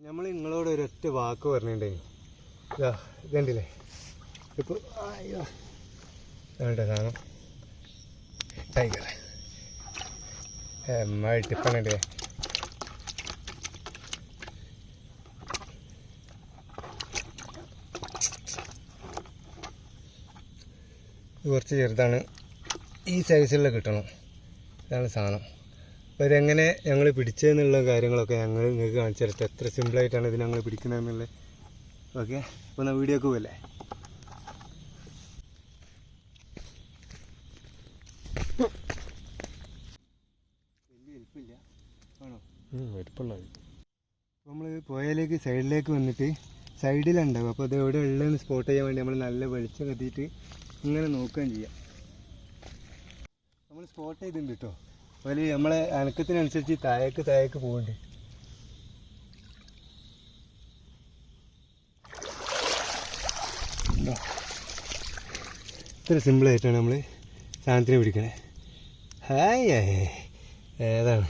നമ്മൾ നിങ്ങളോട് ഒരൊറ്റ വാക്ക് പറഞ്ഞിട്ടുണ്ടേ, ഇതുണ്ടല്ലേ ഇപ്പോൾ അയ്യോ വേണ്ട സാധനം ടൈഗർ ടിപ്പണേ കുറച്ച് ചെറുതാണ്, ഈ സൈസിലുള്ള കിട്ടണം, ഇതാണ് സാധനം. അപ്പോൾ ഇതെങ്ങനെ ഞങ്ങൾ പിടിച്ചതെന്നുള്ള കാര്യങ്ങളൊക്കെ ഞങ്ങൾ നിങ്ങൾക്ക് കാണിച്ചു തരട്ടെ, എത്ര സിമ്പിളായിട്ടാണ് ഇത് ഞങ്ങൾ പിടിക്കുന്നതെന്നുള്ളത്. ഓക്കെ, അപ്പോൾ എന്നാൽ വീഡിയോക്ക് പോകല്ലേ. വലിയ വലിപ്പില്ല ആണോ? വലിപ്പമുള്ള. അപ്പോൾ നമ്മൾ പുഴയിലേക്ക് സൈഡിലേക്ക് വന്നിട്ട് സൈഡിലുണ്ടാവും. അപ്പോൾ അത് എവിടെ ഉള്ളതെന്ന് സ്പോട്ട് ചെയ്യാൻ വേണ്ടി നമ്മൾ നല്ല വെളിച്ചം കത്തിയിട്ട് ഇങ്ങനെ നോക്കുകയും ചെയ്യാം. നമ്മൾ സ്പോട്ട് ചെയ്തിട്ടുണ്ട് കേട്ടോ. അതുപോലെ നമ്മളെ അനക്കത്തിനനുസരിച്ച് താഴേക്ക് പോകുന്നുണ്ട്. ഇത്ര സിമ്പിളായിട്ടാണ് നമ്മൾ സാധനത്തിന് പിടിക്കണേ. ഹായ് ഏതാണ്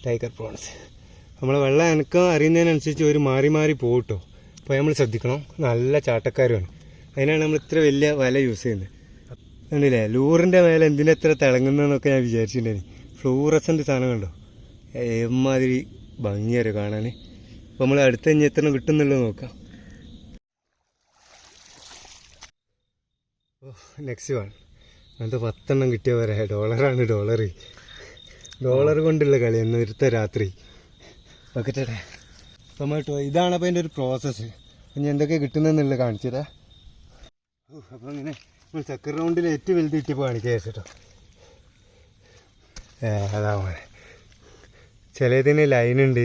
ടൈഗർ പ്രോൺസ്. നമ്മളെ വെള്ളം അനക്കം അറിയുന്നതിനനുസരിച്ച് ഒരു മാറി മാറി പോകും കേട്ടോ. അപ്പോൾ നമ്മൾ ശ്രദ്ധിക്കണം, നല്ല ചാട്ടക്കാരുമാണ്. അതിനാണ് നമ്മൾ ഇത്ര വലിയ വല യൂസ് ചെയ്യുന്നത്. കണ്ടില്ലേ, ലൂറിൻ്റെ മേലെ എന്തിനെത്ര തിളങ്ങുന്നതെന്നൊക്കെ ഞാൻ വിചാരിച്ചിട്ടുണ്ടായിരുന്നു. ഫ്ലൂറസൻ്റ് സാധനം കണ്ടോ, എമ്മാതിരി ഭംഗിയാരോ കാണാൻ. അപ്പോൾ നമ്മൾ അടുത്ത് കഴിഞ്ഞ് എത്ര കിട്ടുന്നുള്ളത് നോക്കാം. നെക്സ്റ്റ് വൺ അങ്ങനത്തെ 10 എണ്ണം കിട്ടിയ പോലെ. ഡോളറാണ്, ഡോളർ കൊണ്ടുള്ള കളി എന്നൊരുത്ത രാത്രി. ഓക്കെ, ടൊമാറ്റോ ഇതാണ്. അപ്പോൾ അതിൻ്റെ ഒരു പ്രോസസ്സ് ഇനി എന്തൊക്കെ കിട്ടുന്നതെന്നുള്ളത് കാണിച്ചു തരാം. അപ്പോൾ അങ്ങനെ നമ്മൾ ചക്കര റൗണ്ടിൽ ഏറ്റവും വലുത് കിട്ടിയപ്പോൾ കാണിക്കുക കേട്ടോ. അതാ മോനെ, ചിലതിന് ലൈനുണ്ട്,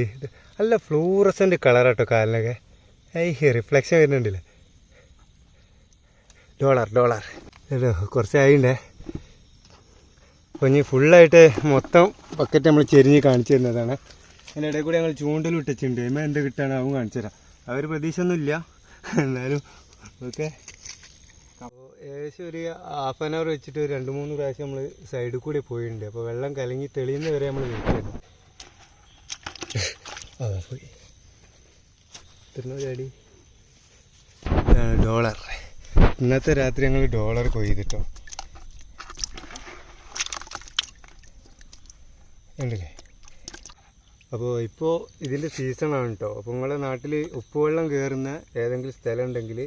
നല്ല ഫ്ലൂറസൻ്റ് കളറാട്ടോ കാലിനൊക്കെ. റിഫ്ലക്ഷൻ വരുന്നുണ്ടല്ലേ. ഡോളർ കേട്ടോ, കുറച്ചായിണ്ടേ. അപ്പോൾ ഇനി ഫുള്ളായിട്ട് മൊത്തം ബക്കറ്റ് നമ്മൾ ചെരിഞ്ഞ് കാണിച്ചു തരുന്നതാണ്. അതിൻ്റെ ഇടയിൽ കൂടി ഞങ്ങൾ ചൂണ്ടലും ഇട്ടിട്ടുണ്ട്. എമ്മ എന്ത് കിട്ടാണ് അവൻ കാണിച്ചു തരാം. അവർ പ്രതീക്ഷയൊന്നുമില്ല എന്നാലും. ഓക്കെ, അപ്പോൾ ഏകദേശം ഒരു ½ an hour വെച്ചിട്ട് ഒരു 2-3 പ്രാവശ്യം നമ്മൾ സൈഡിൽ കൂടി പോയിട്ടുണ്ട്. അപ്പോൾ വെള്ളം കലങ്ങി തെളിയുന്ന വരെ നമ്മൾ വെയിറ്റ് പോയി. ചാടി ഡോളർ. ഇന്നത്തെ രാത്രി ഞങ്ങൾ ഡോളർ കൊയ്തിട്ടോ. ഉണ്ടല്ലേ. അപ്പോൾ ഇപ്പോൾ ഇതിൻ്റെ സീസണാണ് കേട്ടോ. അപ്പോൾ നിങ്ങളുടെ നാട്ടിൽ ഉപ്പുവെള്ളം കയറുന്ന ഏതെങ്കിലും സ്ഥലം ഉണ്ടെങ്കിൽ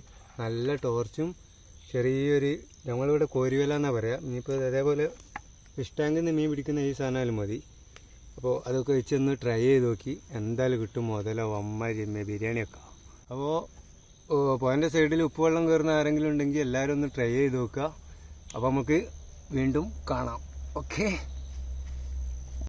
നല്ല ടോർച്ചും ചെറിയൊരു, ഞങ്ങളിവിടെ കോരിവല എന്നാണ് പറയുക. ഇനിയിപ്പോൾ അതേപോലെ ഫിഷ് ടാങ്കിൽ നിന്ന് മീൻ പിടിക്കുന്ന ഈ സാധനമായാലും മതി. അപ്പോൾ അതൊക്കെ വെച്ചൊന്ന് ട്രൈ ചെയ്ത് നോക്കി, എന്തായാലും കിട്ടും മുതലോ അമ്മാരി ബിരിയാണിയൊക്കെ. അപ്പോൾ പോയിൻ്റെ സൈഡിൽ ഉപ്പുവെള്ളം കയറുന്ന ആരെങ്കിലും ഉണ്ടെങ്കിൽ എല്ലാവരും ഒന്ന് ട്രൈ ചെയ്ത് നോക്കുക. അപ്പോൾ നമുക്ക് വീണ്ടും കാണാം. ഓക്കെ.